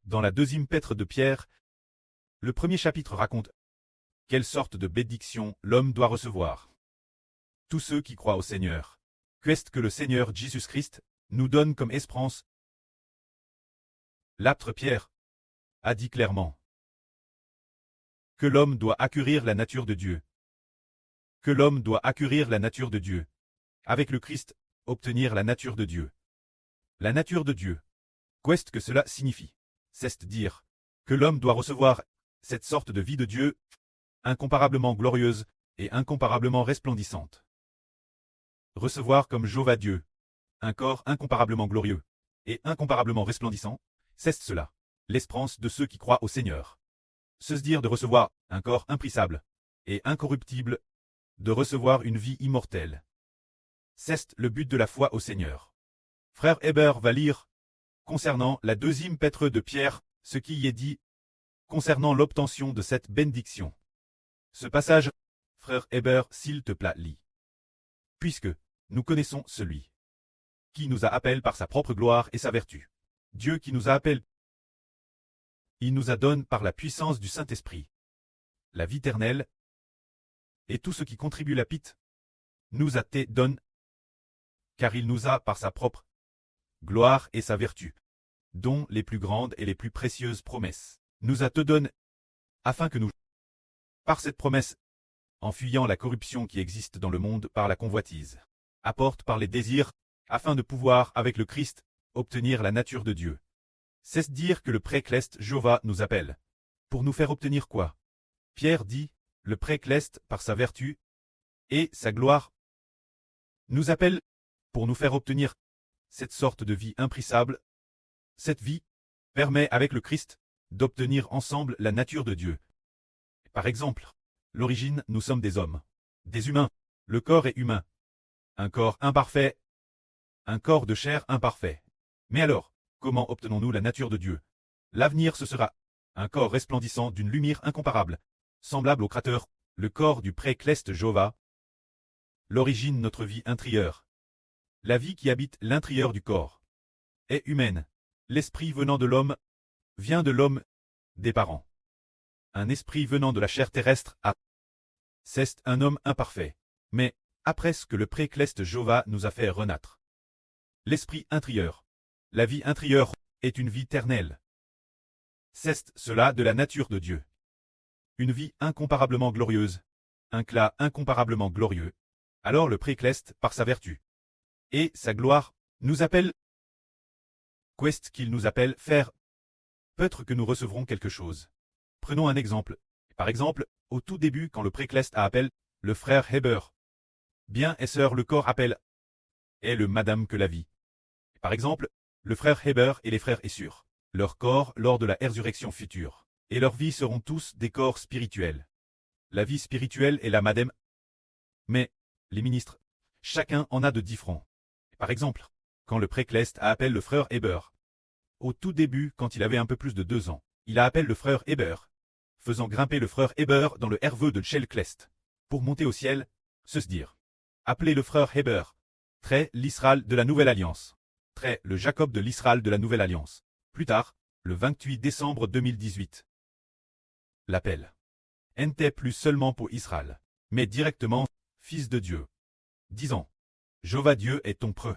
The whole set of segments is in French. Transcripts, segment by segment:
Dans la deuxième épître de Pierre, le premier chapitre raconte quelle sorte de bénédiction l'homme doit recevoir. Tous ceux qui croient au Seigneur. Qu'est-ce que le Seigneur Jésus-Christ nous donne comme espérance? L'apôtre Pierre a dit clairement que l'homme doit acquérir la nature de Dieu. Que l'homme doit acquérir la nature de Dieu. Avec le Christ, obtenir la nature de Dieu. La nature de Dieu. Qu'est-ce que cela signifie? C'est-à-dire que l'homme doit recevoir cette sorte de vie de Dieu, incomparablement glorieuse et incomparablement resplendissante. Recevoir comme Jéhovah Dieu, un corps incomparablement glorieux et incomparablement resplendissant, c'est cela, l'espérance de ceux qui croient au Seigneur. Se dire de recevoir un corps impérissable et incorruptible, de recevoir une vie immortelle. C'est le but de la foi au Seigneur. Frère Hébert va lire, concernant la deuxième épître de Pierre, ce qui y est dit, concernant l'obtention de cette bénédiction. Ce passage, frère Hébert, s'il te plaît, lis. Puisque nous connaissons celui qui nous a appelés par sa propre gloire et sa vertu. Dieu qui nous a appelés, il nous a donné par la puissance du Saint-Esprit la vie éternelle, et tout ce qui contribue la pite nous a été donné, car il nous a par sa propre gloire et sa vertu, dont les plus grandes et les plus précieuses promesses, nous a te donné, afin que nous, par cette promesse, en fuyant la corruption qui existe dans le monde par la convoitise, apporte par les désirs, afin de pouvoir, avec le Christ, obtenir la nature de Dieu. C'est dire que le précleste Jéhovah nous appelle. Pour nous faire obtenir quoi? Pierre dit, le précleste, par sa vertu et sa gloire, nous appelle pour nous faire obtenir cette sorte de vie impérissable. Cette vie permet avec le Christ d'obtenir ensemble la nature de Dieu. Par exemple, l'origine, nous sommes des hommes, des humains, le corps est humain, un corps imparfait, un corps de chair imparfait. Mais alors, comment obtenons-nous la nature de Dieu? L'avenir ce sera un corps resplendissant d'une lumière incomparable, semblable au Créateur, le corps du précleste Jéhovah. L'origine notre vie intérieure. La vie qui habite l'intérieur du corps est humaine. L'esprit venant de l'homme vient de l'homme, des parents. Un esprit venant de la chair terrestre a. C'est un homme imparfait, mais après ce que le précleste Jéhovah nous a fait renaître. L'esprit intérieur. La vie intérieure est une vie éternelle. C'est cela de la nature de Dieu. Une vie incomparablement glorieuse, un clas incomparablement glorieux. Alors le précleste, par sa vertu et sa gloire, nous appelle. Qu'est-ce qu'il nous appelle faire? Peut-être que nous recevrons quelque chose. Prenons un exemple. Par exemple, au tout début quand le précleste appelle le frère Hébert. Bien et sœur le corps appelle et le madame que la vie. Par exemple, le frère Hébert et les frères Essur, leur corps lors de la résurrection future, et leur vie seront tous des corps spirituels. La vie spirituelle est la madame. Mais, les ministres, chacun en a de différents. Par exemple, quand le précleste appelle le frère Hébert. Au tout début, quand il avait un peu plus de 2 ans, il appelle le frère Hébert, faisant grimper le frère Hébert dans le herveux de Chelclest, pour monter au ciel, se dire. Appeler le frère Hébert, trait l'Israël de la Nouvelle Alliance, trait le Jacob de l'Israël de la Nouvelle Alliance. Plus tard, le 28 décembre 2018. L'appel n'était plus seulement pour Israël, mais directement, fils de Dieu. Disant, Jéhovah Dieu est ton preux.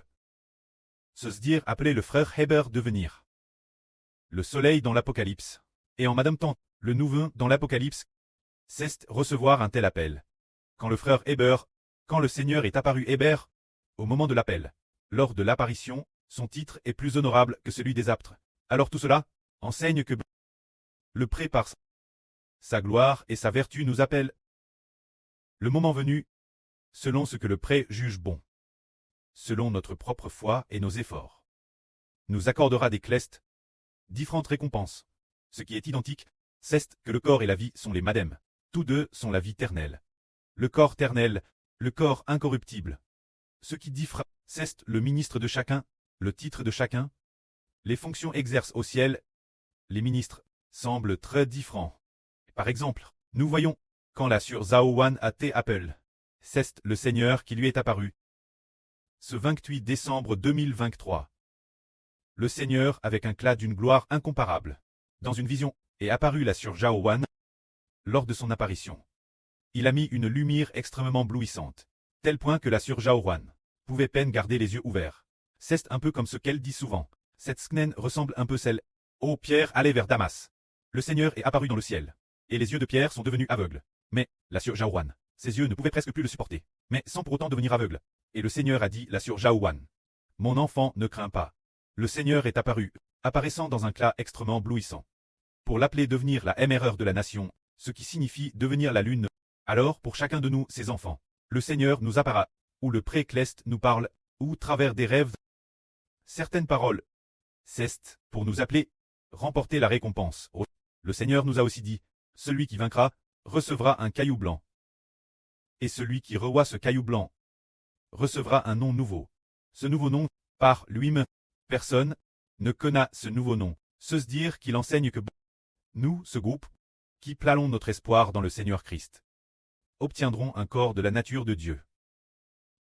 Se dire appeler le frère Hébert devenir. Le soleil dans l'Apocalypse, et en Madame Tant, le nouveau dans l'Apocalypse, c'est recevoir un tel appel. Quand le frère Hébert, quand le Seigneur est apparu Hébert, au moment de l'appel, lors de l'apparition, son titre est plus honorable que celui des apôtres. Alors tout cela enseigne que le pré par sa gloire et sa vertu nous appelle. Le moment venu, selon ce que le pré juge bon, selon notre propre foi et nos efforts, nous accordera des clestes, différentes récompenses. Ce qui est identique, c'est que le corps et la vie sont les madem. Tous deux sont la vie éternelle. Le corps éternel, le corps incorruptible. Ce qui diffère, c'est le ministre de chacun, le titre de chacun. Les fonctions exercées au ciel, les ministres, semblent très différents. Par exemple, nous voyons, quand la sur Zaowan a été appelée, c'est le Seigneur qui lui est apparu. Ce 28 décembre 2023. Le Seigneur avec un éclat d'une gloire incomparable. dans une vision, est apparu la Sœur Zhao Wan. Lors de son apparition, il a mis une lumière extrêmement blouissante, tel point que la Sœur Zhao Wan pouvait peine garder les yeux ouverts. C'est un peu comme ce qu'elle dit souvent. Cette Sknen ressemble un peu celle. Oh, Pierre allait vers Damas. Le Seigneur est apparu dans le ciel. Et les yeux de Pierre sont devenus aveugles. Mais, la Sœur Zhao Wan, ses yeux ne pouvaient presque plus le supporter, mais sans pour autant devenir aveugles. Et le Seigneur a dit, la Sœur Zhao Wan, mon enfant, ne crains pas. Le Seigneur est apparu, apparaissant dans un clair extrêmement blouissant. Pour l'appeler devenir la émereur de la nation, ce qui signifie devenir la lune. Alors, pour chacun de nous, ses enfants, le Seigneur nous appara, ou le pré-cleste nous parle, ou travers des rêves. Certaines paroles, c'est pour nous appeler, remporter la récompense. Le Seigneur nous a aussi dit, celui qui vaincra, recevra un caillou blanc. Et celui qui revoit ce caillou blanc, recevra un nom nouveau. Ce nouveau nom, par lui-même, personne ne connaît ce nouveau nom. Se dire qu'il enseigne que nous, ce groupe, qui planons notre espoir dans le Seigneur Christ, obtiendrons un corps de la nature de Dieu.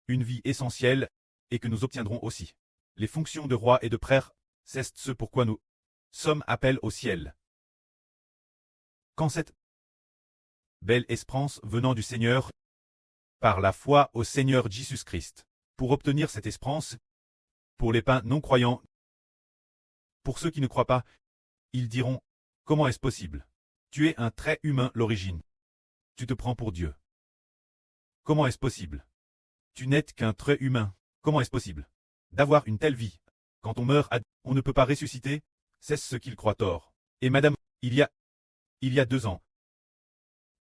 Une vie essentielle, et que nous obtiendrons aussi. Les fonctions de roi et de prêtre, c'est ce pourquoi nous sommes appelés au ciel. Quand cette belle espérance venant du Seigneur, par la foi au Seigneur Jésus-Christ, pour obtenir cette espérance, pour les païens non croyants, pour ceux qui ne croient pas, ils diront, comment est-ce possible? Tu es un trait humain l'origine. Tu te prends pour Dieu. Comment est-ce possible? Tu n'es qu'un trait humain. Comment est-ce possible d'avoir une telle vie? Quand on meurt, on ne peut pas ressusciter, c'est ce qu'ils croient tort. Et madame, il y a 2 ans,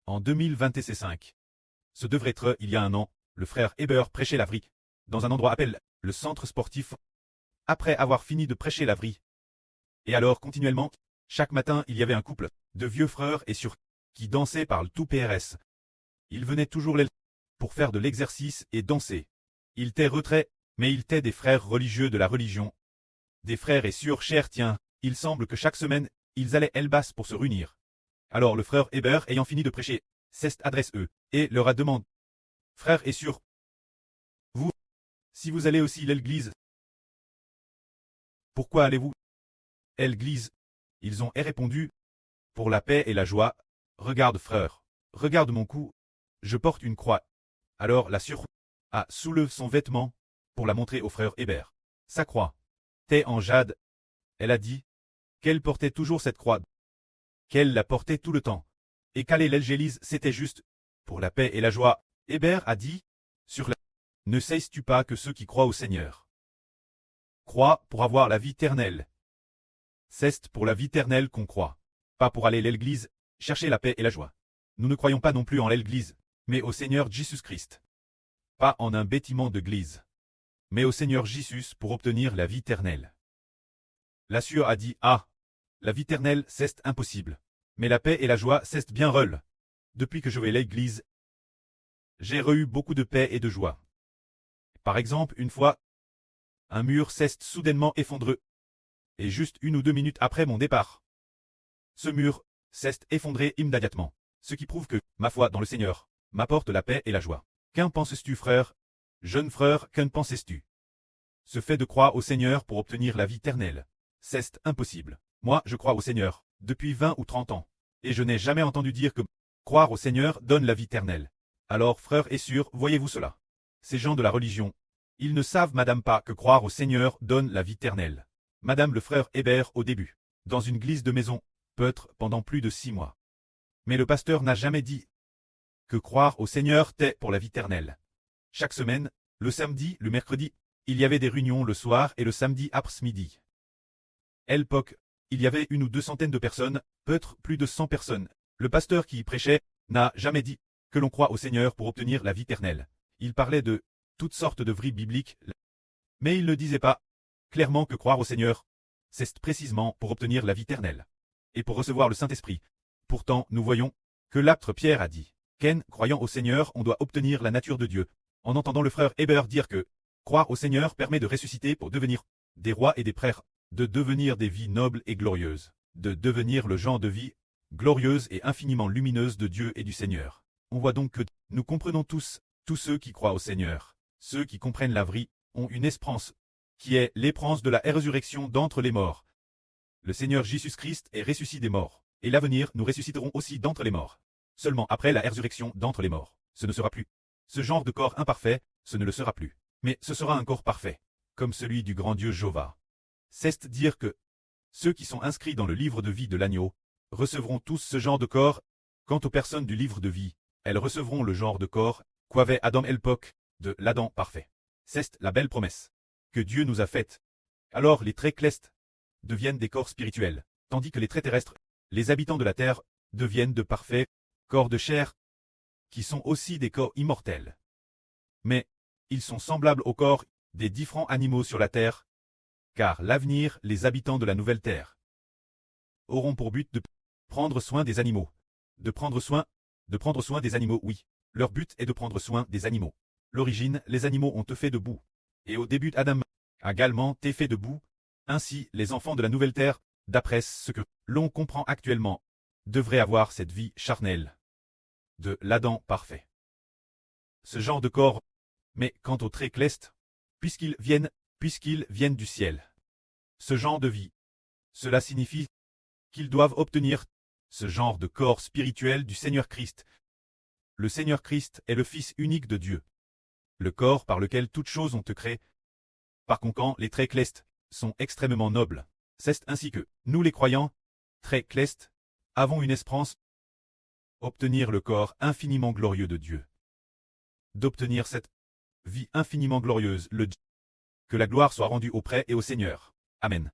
en 2025, ce devrait être il y a un an, le frère Heber prêchait la vraie, dans un endroit appelé le centre sportif, après avoir fini de prêcher la vraie. Et alors continuellement, chaque matin il y avait un couple de vieux frères et sœurs qui dansaient par le tout PRS. Ils venaient toujours pour faire de l'exercice et danser. Ils étaient retraits, mais ils étaient des frères religieux de la religion. Des frères et sœurs chers, tiens, il semble que chaque semaine, ils allaient Elbas pour se réunir. Alors le frère Heber ayant fini de prêcher, s'adresse eux, et leur a demandé, frères et sœurs, vous, si vous allez aussi à l'église, pourquoi allez-vous à l'église? Ils ont répondu, pour la paix et la joie. Regarde frère, regarde mon cou, je porte une croix. Alors la sœur a soulevé son vêtement, pour la montrer au frère Heber. Sa croix, t'es en jade. Elle a dit, qu'elle portait toujours cette croix, qu'elle la portait tout le temps, et qu'aller l'Élgélise c'était juste, pour la paix et la joie. Heber a dit, sur la ne sais-tu pas que ceux qui croient au Seigneur croient pour avoir la vie éternelle. C'est pour la vie éternelle qu'on croit, pas pour aller à l'église, chercher la paix et la joie. Nous ne croyons pas non plus en l'église, mais au Seigneur Jésus-Christ. Pas en un bâtiment d'église, mais au Seigneur Jésus pour obtenir la vie éternelle. La sœur a dit, ah, la vie éternelle c'est impossible, mais la paix et la joie c'est bien reul. Depuis que je vais à l'église, j'ai eu beaucoup de paix et de joie. Par exemple, une fois, un mur s'est soudainement effondré, et juste 1 ou 2 minutes après mon départ, ce mur s'est effondré immédiatement, ce qui prouve que ma foi dans le Seigneur m'apporte la paix et la joie. Qu'en penses-tu, frère? Jeune frère, qu'en penses-tu? Ce fait de croire au Seigneur pour obtenir la vie éternelle, c'est impossible. Moi, je crois au Seigneur, depuis 20 ou 30 ans, et je n'ai jamais entendu dire que croire au Seigneur donne la vie éternelle. Alors, frère et sœur, voyez-vous cela? Ces gens de la religion, ils ne savent madame pas que croire au Seigneur donne la vie éternelle. Madame le frère Heber au début, dans une église de maison, peut-être pendant plus de 6 mois. Mais le pasteur n'a jamais dit que croire au Seigneur t'est pour la vie éternelle. Chaque semaine, le samedi, le mercredi, il y avait des réunions le soir et le samedi après-midi. À l'époque, il y avait 1 ou 2 centaines de personnes, peut-être plus de 100 personnes. Le pasteur qui y prêchait n'a jamais dit que l'on croit au Seigneur pour obtenir la vie éternelle. Il parlait de toutes sortes de vrais bibliques, mais il ne disait pas clairement que croire au Seigneur, c'est précisément pour obtenir la vie éternelle et pour recevoir le Saint-Esprit. Pourtant, nous voyons que l'apôtre Pierre a dit qu'en croyant au Seigneur, on doit obtenir la nature de Dieu. En entendant le frère Heber dire que croire au Seigneur permet de ressusciter pour devenir des rois et des prêtres, de devenir des vies nobles et glorieuses, de devenir le genre de vie glorieuse et infiniment lumineuse de Dieu et du Seigneur. On voit donc que nous comprenons tous ceux qui croient au Seigneur, ceux qui comprennent la vraie, ont une espérance, qui est l'espérance de la résurrection d'entre les morts. Le Seigneur Jésus-Christ est ressuscité des morts, et l'avenir nous ressusciterons aussi d'entre les morts. Seulement après la résurrection d'entre les morts, ce ne sera plus. Ce genre de corps imparfait, ce ne le sera plus. Mais ce sera un corps parfait, comme celui du grand Dieu Jéhovah. C'est dire que ceux qui sont inscrits dans le livre de vie de l'agneau recevront tous ce genre de corps. Quant aux personnes du livre de vie, elles recevront le genre de corps qu'avait Adam et l'époque de l'Adam parfait. C'est la belle promesse que Dieu nous a faite. Alors les traits célestes deviennent des corps spirituels, tandis que les traits terrestres, les habitants de la terre, deviennent de parfaits corps de chair, qui sont aussi des corps immortels. Mais ils sont semblables aux corps des différents animaux sur la terre, car l'avenir, les habitants de la nouvelle terre auront pour but de prendre soin des animaux. De prendre soin des animaux, oui. Leur but est de prendre soin des animaux. L'origine, les animaux ont été faits de boue. Et au début Adam a également été fait de boue. Ainsi, les enfants de la nouvelle terre, d'après ce que l'on comprend actuellement, devraient avoir cette vie charnelle de l'Adam parfait. Ce genre de corps, mais quant aux traits célestes, puisqu'ils viennent du ciel. Ce genre de vie, cela signifie qu'ils doivent obtenir ce genre de corps spirituel du Seigneur Christ. Le Seigneur Christ est le Fils unique de Dieu. Le corps par lequel toutes choses ont été créées. Par conséquent, les traits célestes sont extrêmement nobles. C'est ainsi que, nous les croyants, traits célestes, avons une espérance, obtenir le corps infiniment glorieux de Dieu. D'obtenir cette vie infiniment glorieuse, que la gloire soit rendue auprès et au Seigneur. Amen.